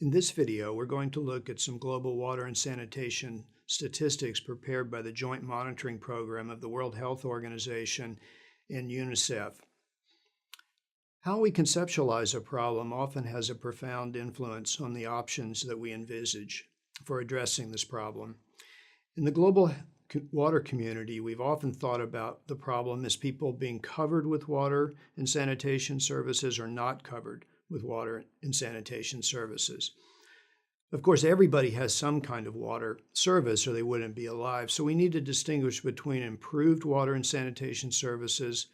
In this video, we're going to look at some global water and sanitation statistics prepared by the Joint Monitoring Program of the World Health Organization and UNICEF. How we conceptualize a problem often has a profound influence on the options that we envisage for addressing this problem. In the global water community, we've often thought about the problem as people being covered with water and sanitation services or not covered with water and sanitation services. Of course, everybody has some kind of water service or they wouldn't be alive, so we need to distinguish between improved water and sanitation services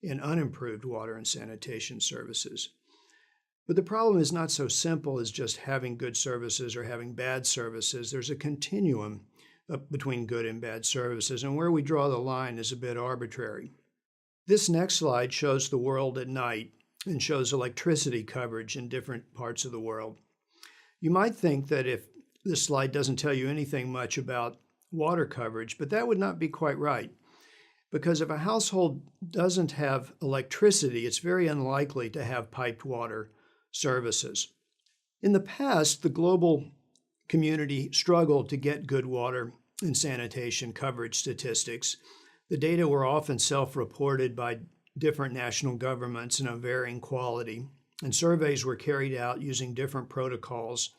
and unimproved water and sanitation services. But the problem is not so simple as just having good services or having bad services. There's a continuum between good and bad services, and where we draw the line is a bit arbitrary. This next slide shows the world at night and shows electricity coverage in different parts of the world. You might think that if this slide doesn't tell you anything much about water coverage, but that would not be quite right. Because if a household doesn't have electricity, it's very unlikely to have piped water services. In the past, the global community struggled to get good water and sanitation coverage statistics. The data were often self-reported by different national governments and of varying quality, and surveys were carried out using different protocols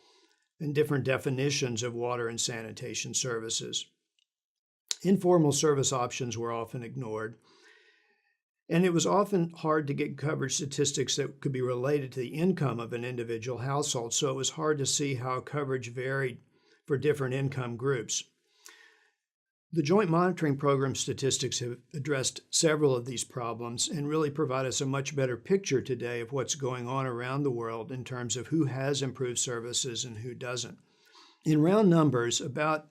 and different definitions of water and sanitation services. Informal service options were often ignored, and it was often hard to get coverage statistics that could be related to the income of an individual household, so it was hard to see how coverage varied for different income groups. The Joint Monitoring Program statistics have addressed several of these problems and really provide us a much better picture today of what's going on around the world in terms of who has improved services and who doesn't. In round numbers, about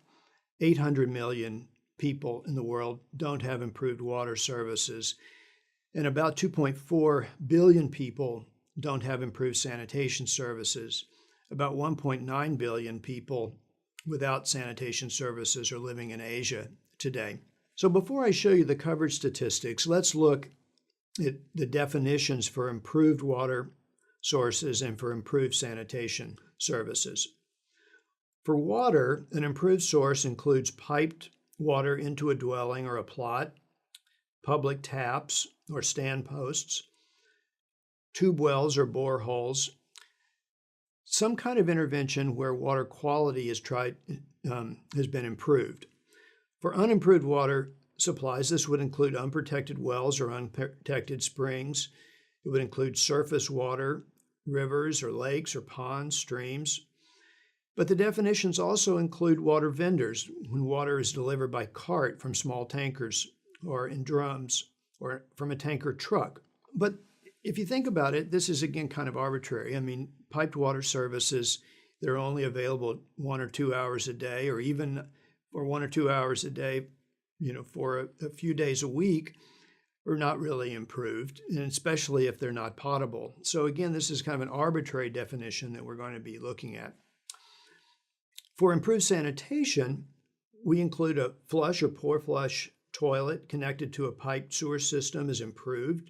800 million people in the world don't have improved water services, and about 2.4 billion people don't have improved sanitation services. About 1.9 billion people without sanitation services are living in Asia today. So before I show you the coverage statistics, let's look at the definitions for improved water sources and for improved sanitation services. For water, an improved source includes piped water into a dwelling or a plot, public taps or stand posts, tube wells or boreholes, some kind of intervention where water quality has been improved. For unimproved water supplies, this would include unprotected wells or unprotected springs. It would include surface water, rivers or lakes or ponds, streams. But the definitions also include water vendors when water is delivered by cart from small tankers or in drums or from a tanker truck. But if you think about it, this is again kind of arbitrary. I mean, piped water services, they're only available 1 or 2 hours a day, or even for 1 or 2 hours a day, for a few days a week, are not really improved, and especially if they're not potable. So again, this is kind of an arbitrary definition that we're going to be looking at. For improved sanitation, we include a flush or pour flush toilet connected to a piped sewer system is improved,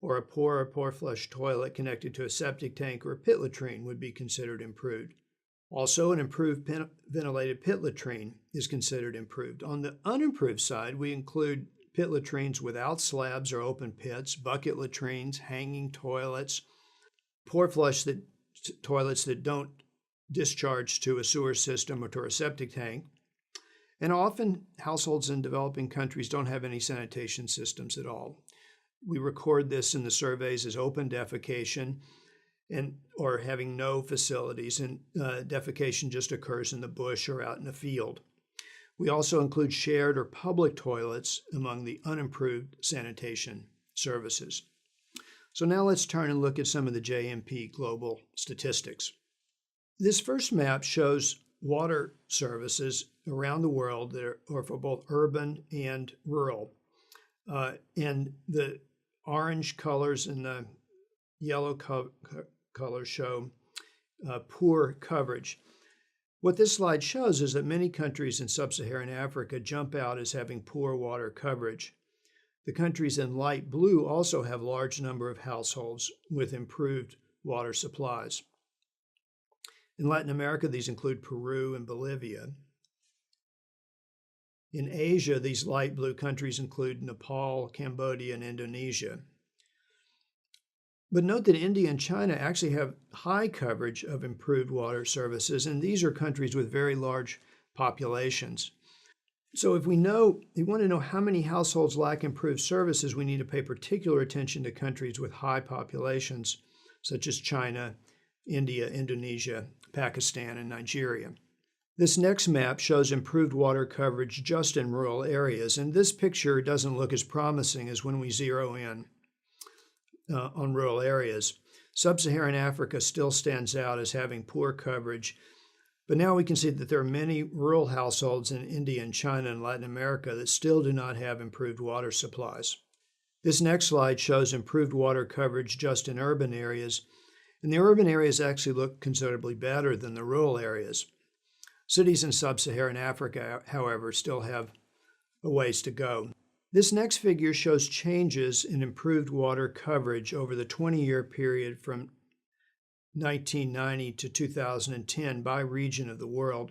or a pour flush toilet connected to a septic tank or a pit latrine would be considered improved. Also, an improved ventilated pit latrine is considered improved. On the unimproved side, we include pit latrines without slabs or open pits, bucket latrines, hanging toilets, pour flush toilets that don't discharge to a sewer system or to a septic tank. And often, households in developing countries don't have any sanitation systems at all. We record this in the surveys as open defecation or having no facilities, and defecation just occurs in the bush or out in the field. We also include shared or public toilets among the unimproved sanitation services. So now let's turn and look at some of the JMP global statistics. This first map shows water services around the world that are for both urban and rural. And the orange colors and the yellow colors show poor coverage. What this slide shows is that many countries in sub-Saharan Africa jump out as having poor water coverage. The countries in light blue also have a large number of households with improved water supplies. In Latin America, these include Peru and Bolivia. In Asia, these light blue countries include Nepal, Cambodia, and Indonesia. But note that India and China actually have high coverage of improved water services, and these are countries with very large populations. So if we want to know how many households lack improved services, we need to pay particular attention to countries with high populations, such as China, India, Indonesia, Pakistan, and Nigeria. This next map shows improved water coverage just in rural areas, and this picture doesn't look as promising as when we zero in on rural areas. Sub-Saharan Africa still stands out as having poor coverage, but now we can see that there are many rural households in India and China and Latin America that still do not have improved water supplies. This next slide shows improved water coverage just in urban areas, and the urban areas actually look considerably better than the rural areas. Cities in Sub-Saharan Africa, however, still have a ways to go. This next figure shows changes in improved water coverage over the 20-year period from 1990 to 2010 by region of the world.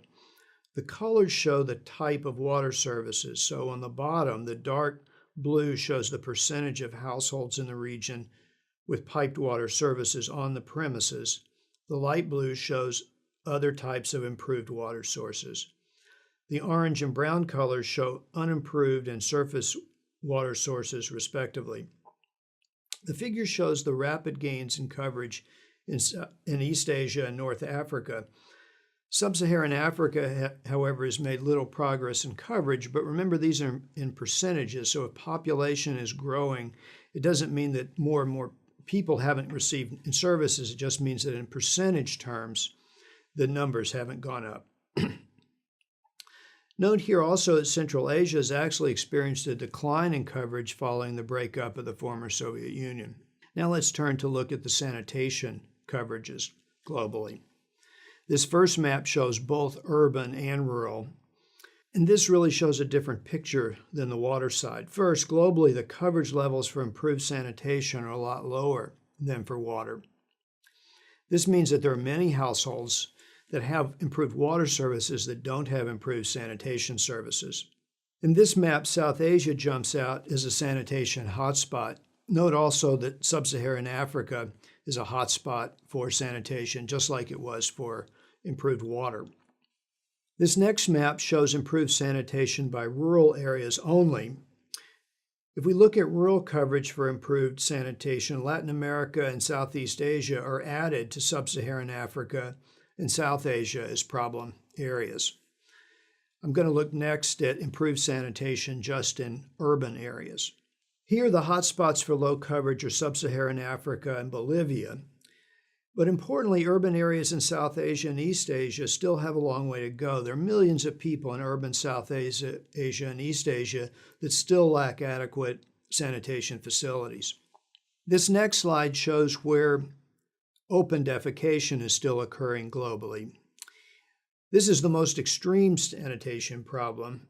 The colors show the type of water services. So on the bottom, the dark blue shows the percentage of households in the region with piped water services on the premises. The light blue shows other types of improved water sources. The orange and brown colors show unimproved and surface water sources, respectively. The figure shows the rapid gains in coverage in East Asia and North Africa. Sub-Saharan Africa, however, has made little progress in coverage, but remember these are in percentages, so if population is growing, it doesn't mean that more and more people haven't received services, it just means that in percentage terms, the numbers haven't gone up. Note here also that Central Asia has actually experienced a decline in coverage following the breakup of the former Soviet Union. Now let's turn to look at the sanitation coverages globally. This first map shows both urban and rural, and this really shows a different picture than the water side. First, globally, the coverage levels for improved sanitation are a lot lower than for water. This means that there are many households that have improved water services that don't have improved sanitation services. In this map, South Asia jumps out as a sanitation hotspot. Note also that Sub-Saharan Africa is a hotspot for sanitation, just like it was for improved water. This next map shows improved sanitation by rural areas only. If we look at rural coverage for improved sanitation, Latin America and Southeast Asia are added to Sub-Saharan Africa and South Asia as problem areas. I'm going to look next at improved sanitation just in urban areas. Here, the hotspots for low coverage are Sub-Saharan Africa and Bolivia. But importantly, urban areas in South Asia and East Asia still have a long way to go. There are millions of people in urban South Asia and East Asia that still lack adequate sanitation facilities. This next slide shows where open defecation is still occurring globally. This is the most extreme sanitation problem,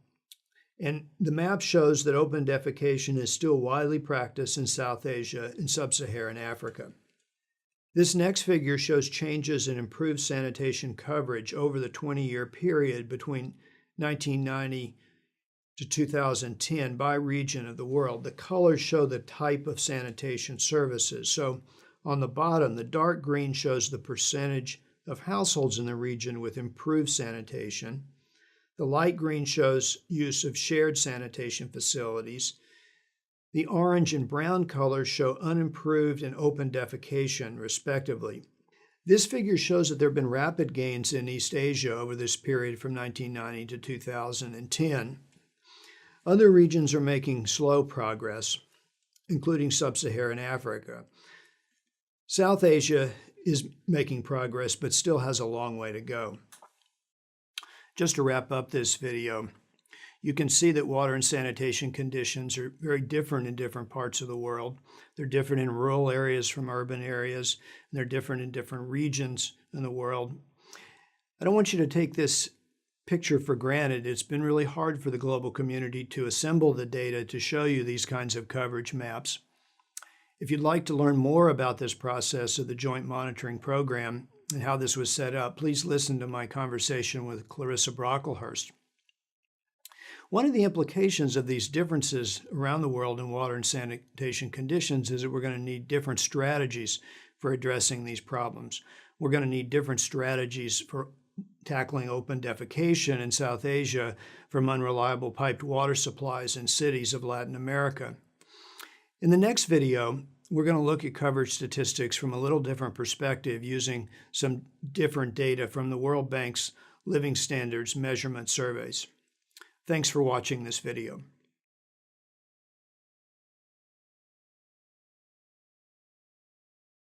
and the map shows that open defecation is still widely practiced in South Asia and Sub-Saharan Africa. This next figure shows changes in improved sanitation coverage over the 20-year period between 1990 to 2010 by region of the world. The colors show the type of sanitation services. So on the bottom, the dark green shows the percentage of households in the region with improved sanitation. The light green shows use of shared sanitation facilities. The orange and brown colors show unimproved and open defecation, respectively. This figure shows that there have been rapid gains in East Asia over this period from 1990 to 2010. Other regions are making slow progress, including Sub-Saharan Africa. South Asia is making progress, but still has a long way to go. Just to wrap up this video, you can see that water and sanitation conditions are very different in different parts of the world. They're different in rural areas from urban areas, and they're different in different regions in the world. I don't want you to take this picture for granted. It's been really hard for the global community to assemble the data to show you these kinds of coverage maps. If you'd like to learn more about this process of the Joint Monitoring Program, and how this was set up, please listen to my conversation with Clarissa Brocklehurst. One of the implications of these differences around the world in water and sanitation conditions is that we're going to need different strategies for addressing these problems. We're going to need different strategies for tackling open defecation in South Asia from unreliable piped water supplies in cities of Latin America. In the next video, we're going to look at coverage statistics from a little different perspective using some different data from the World Bank's Living Standards Measurement Surveys. Thanks for watching this video.